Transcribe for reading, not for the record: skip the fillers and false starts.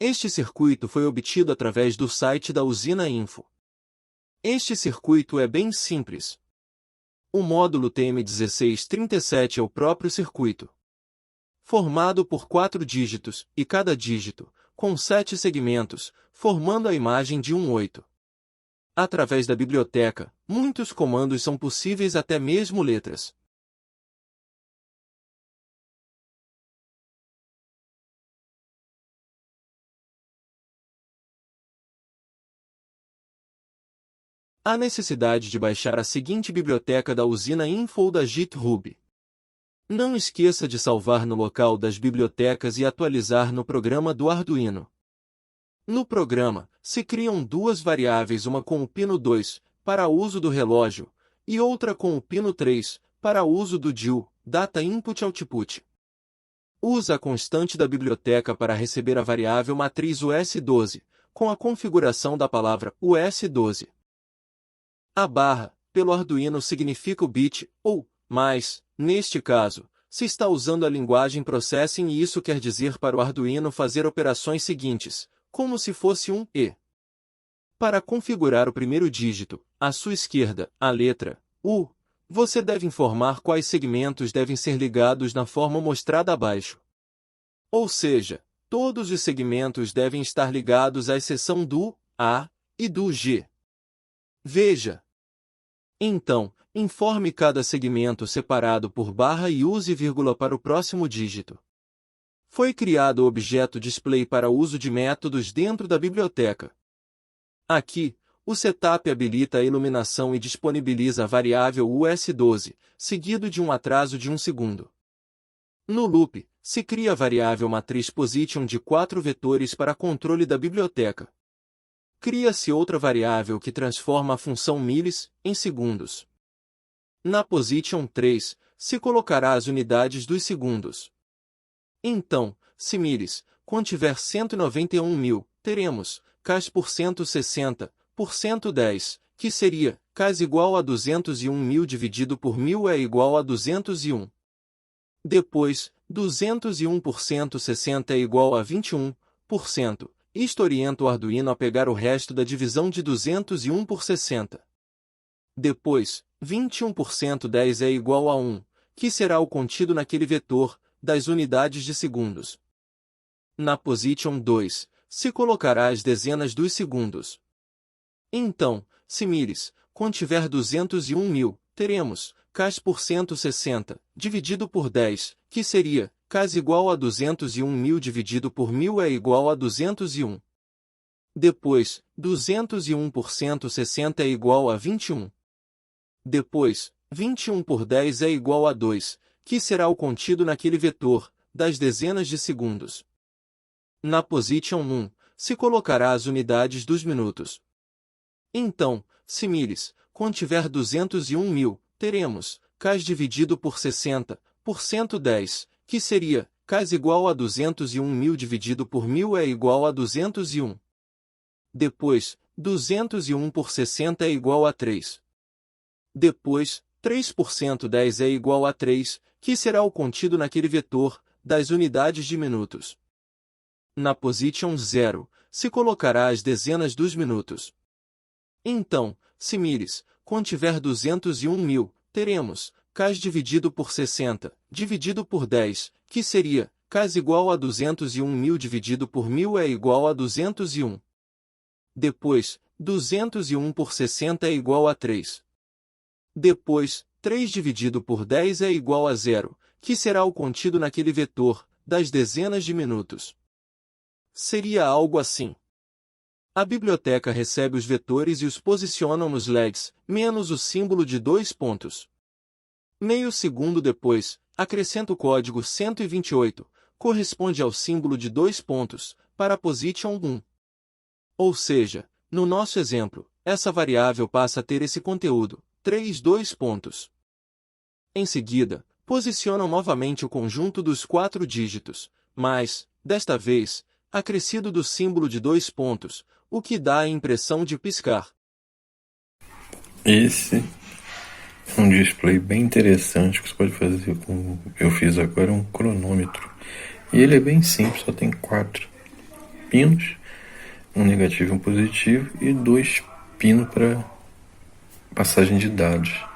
Este circuito foi obtido através do site da Usina Info. Este circuito é bem simples. O módulo TM1637 é o próprio circuito, formado por 4 dígitos, e cada dígito, com 7 segmentos, formando a imagem de um 8. Através da biblioteca, muitos comandos são possíveis, até mesmo letras. Há necessidade de baixar a seguinte biblioteca da Usina Info ou da GitHub. Não esqueça de salvar no local das bibliotecas e atualizar no programa do Arduino. No programa, se criam duas variáveis, uma com o pino 2, para uso do relógio, e outra com o pino 3, para uso do DIO, Data Input Output. Usa a constante da biblioteca para receber a variável matriz US12, com a configuração da palavra US12. A barra, pelo Arduino, significa o bit, ou, mais, neste caso, se está usando a linguagem Processing, e isso quer dizer para o Arduino fazer operações seguintes, como se fosse um E. Para configurar o primeiro dígito, à sua esquerda, a letra U, você deve informar quais segmentos devem ser ligados na forma mostrada abaixo. Ou seja, todos os segmentos devem estar ligados à exceção do A e do G. Veja. Então, informe cada segmento separado por barra e use vírgula para o próximo dígito. Foi criado o objeto display para uso de métodos dentro da biblioteca. Aqui, o setup habilita a iluminação e disponibiliza a variável US12, seguido de um atraso de 1 segundo. No loop, se cria a variável matriz position de 4 vetores para controle da biblioteca. Cria-se outra variável que transforma a função milis em segundos. Na position 3, se colocará as unidades dos segundos. Então, se milis contiver 191.000, teremos cas por 160, por 110, que seria cas igual a 201.000 dividido por 1000 é igual a 201. Depois, 201 por 160 é igual a 21%. Isto orienta o Arduino a pegar o resto da divisão de 201 por 60. Depois, 21 por 110 é igual a 1, que será o contido naquele vetor, das unidades de segundos. Na position 2, se colocará as dezenas dos segundos. Então, se milis contiver 201.000, teremos cas por 160, dividido por 10, que seria cas igual a 201.000 dividido por 1000 é igual a 201. Depois, 201 por 160 é igual a 21. Depois, 21 por 10 é igual a 2, que será o contido naquele vetor, das dezenas de segundos. Na position 1, se colocará as unidades dos minutos. Então, se milis contiver 201.000, teremos cas dividido por 60, por 110, que seria cas igual a 201.000 dividido por 1000 é igual a 201. Depois, 201 por 60 é igual a 3. Depois, 3 por 110 é igual a 3, que será o contido naquele vetor, das unidades de minutos. Na position 0, se colocará as dezenas dos minutos. Então, se milis contiver 201.000, teremos cas dividido por 60, dividido por 10, que seria cas igual a 201.000 dividido por 1000 é igual a 201. Depois, 201 por 60 é igual a 3. Depois, 3 dividido por 10 é igual a 0, que será o contido naquele vetor, das dezenas de minutos. Seria algo assim. A biblioteca recebe os vetores e os posiciona nos LEDs, menos o símbolo de 2 pontos. Meio segundo depois, acrescenta o código 128, corresponde ao símbolo de 2 pontos, para a position 1. Ou seja, no nosso exemplo, essa variável passa a ter esse conteúdo, 2 pontos. Em seguida, posicionam novamente o conjunto dos 4 dígitos, mas, desta vez, acrescido do símbolo de 2 pontos, o que dá a impressão de piscar. Esse é um display bem interessante que você pode fazer com... Eu fiz agora um cronômetro. E ele é bem simples, só tem 4. pinos, um negativo e um positivo, e dois pinos para passagem de dados.